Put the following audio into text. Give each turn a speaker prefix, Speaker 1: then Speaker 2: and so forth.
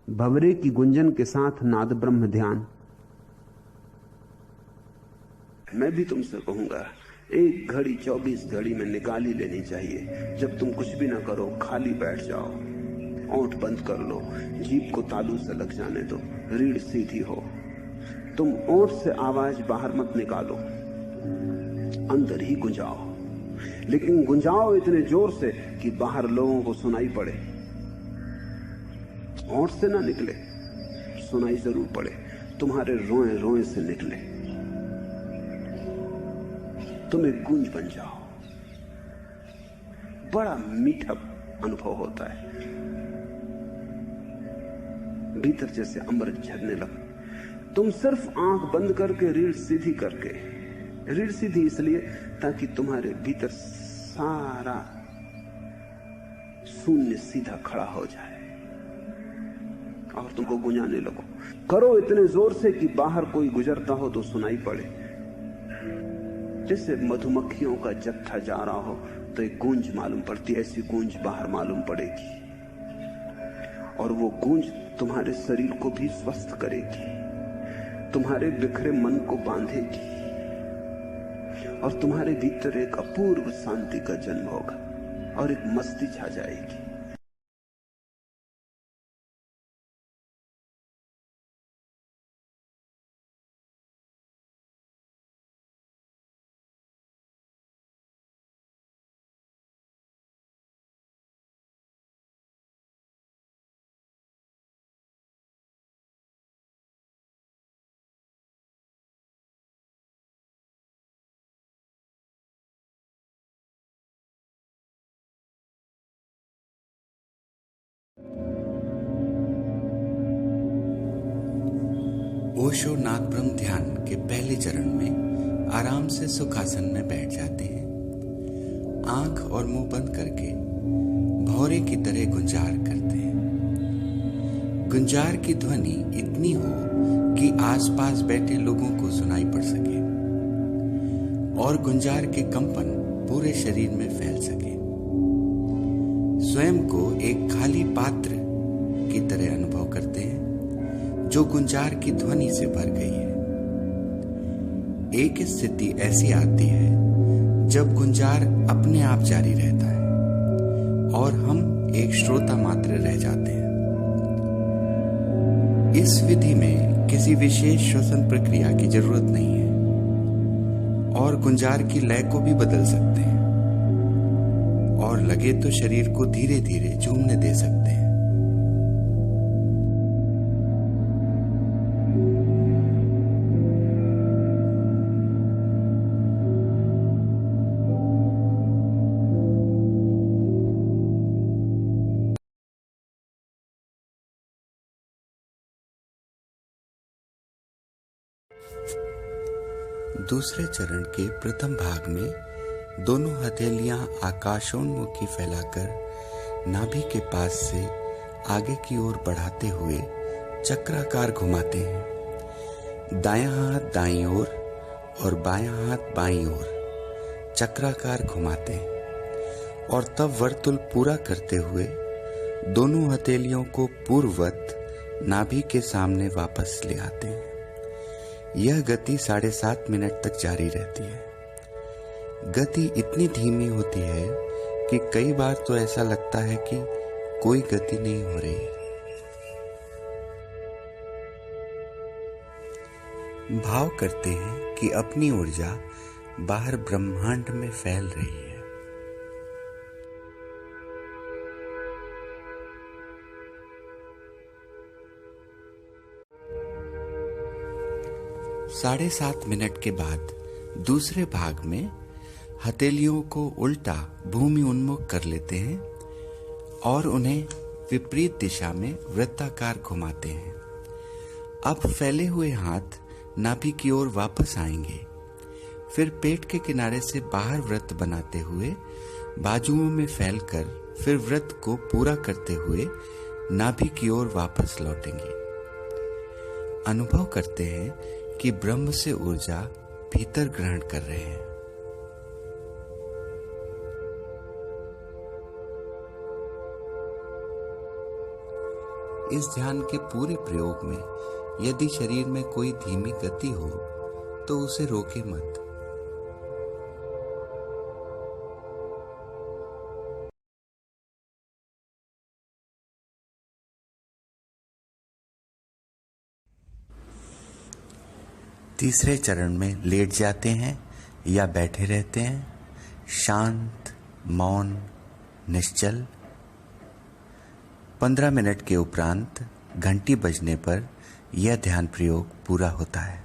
Speaker 1: भंवरे की गुंजन के साथ नाद ब्रह्म ध्यान। मैं भी तुमसे कहूंगा, एक घड़ी 24 घड़ी में निकाल ही लेनी चाहिए। जब तुम कुछ भी ना करो, खाली बैठ जाओ, ओंठ बंद कर लो, जीभ को तालू से लग जाने दो, रीढ़ सीधी हो। तुम ओंठ से आवाज बाहर मत निकालो, अंदर ही गुंजाओ, लेकिन गुंजाओ इतने जोर से कि बाहर लोगों को सुनाई पड़े। ओंठ से ना निकले, सुनाई जरूर पड़े, तुम्हारे रोए रोए से निकले। तुम एक गूंज बन जाओ। बड़ा मीठा अनुभव होता है, भीतर जैसे अमृत झरने लगे। तुम सिर्फ आंख बंद करके, रीढ़ सीधी करके, रीढ़ सीधी इसलिए ताकि तुम्हारे भीतर सारा शून्य सीधा खड़ा हो जाए और तुमको गुंजाने लगो। करो इतने जोर से कि बाहर कोई गुजरता हो तो सुनाई पड़े। जैसे मधुमक्खियों का जत्था जा रहा हो तो एक गूंज मालूम पड़ती, ऐसी गूंज बाहर मालूम पड़ेगी, और वो गूंज तुम्हारे शरीर को भी स्वस्थ करेगी, तुम्हारे बिखरे मन को बांधेगी, और तुम्हारे भीतर एक अपूर्व शांति का जन्म होगा और एक मस्ती छा जाएगी।
Speaker 2: ओशो नाद ब्रह्म ध्यान के पहले चरण में आराम से सुखासन में बैठ जाते हैं। आंख और मुंह बंद करके भौरे की तरह गुंजार करते हैं। गुंजार की ध्वनि इतनी हो कि आसपास बैठे लोगों को सुनाई पड़ सके और गुंजार के कंपन पूरे शरीर में फैल सके। स्वयं को एक खाली पात्र की तरह अनुभव करते हैं जो गुंजार की ध्वनि से भर गई है। एक स्थिति ऐसी आती है जब गुंजार अपने आप जारी रहता है और हम एक श्रोता मात्र रह जाते हैं। इस विधि में किसी विशेष श्वसन प्रक्रिया की जरूरत नहीं है और गुंजार की लय को भी बदल सकते हैं और लगे तो शरीर को धीरे धीरे झूमने दे सकते हैं। दूसरे चरण के प्रथम भाग में दोनों हथेलियां आकाशोन्मुखी फैलाकर नाभि के पास से आगे की ओर बढ़ाते हुए चक्राकार घुमाते हैं। दायां हाथ दाईं ओर और बायां हाथ बाईं ओर चक्राकार घुमाते हैं और तब वर्तुल पूरा करते हुए दोनों हथेलियों को पूर्ववत नाभि के सामने वापस ले आते हैं। यह गति 7.5 मिनट तक जारी रहती है। गति इतनी धीमी होती है कि कई बार तो ऐसा लगता है कि कोई गति नहीं हो रही। भाव करते हैं कि अपनी ऊर्जा बाहर ब्रह्मांड में फैल रही है। साढ़े 7 मिनट के बाद दूसरे भाग में हथेलियों को उल्टा भूमि उन्मुख कर लेते हैं और उन्हें विपरीत दिशा में वृत्ताकार घुमाते हैं। अब फैले हुए हाथ नाभि की ओर वापस आएंगे। फिर पेट के किनारे से बाहर वृत्त बनाते हुए बाजुओं में फैलकर फिर वृत्त को पूरा करते हुए नाभि की ओर वापस लौटेंगे। अनुभव करते हैं कि ब्रह्म से ऊर्जा भीतर ग्रहण कर रहे हैं। इस ध्यान के पूरे प्रयोग में यदि शरीर में कोई धीमी गति हो तो उसे रोके मत। तीसरे चरण में लेट जाते हैं या बैठे रहते हैं, शांत, मौन, निश्चल। 15 मिनट के उपरांत घंटी बजने पर यह ध्यान प्रयोग पूरा होता है।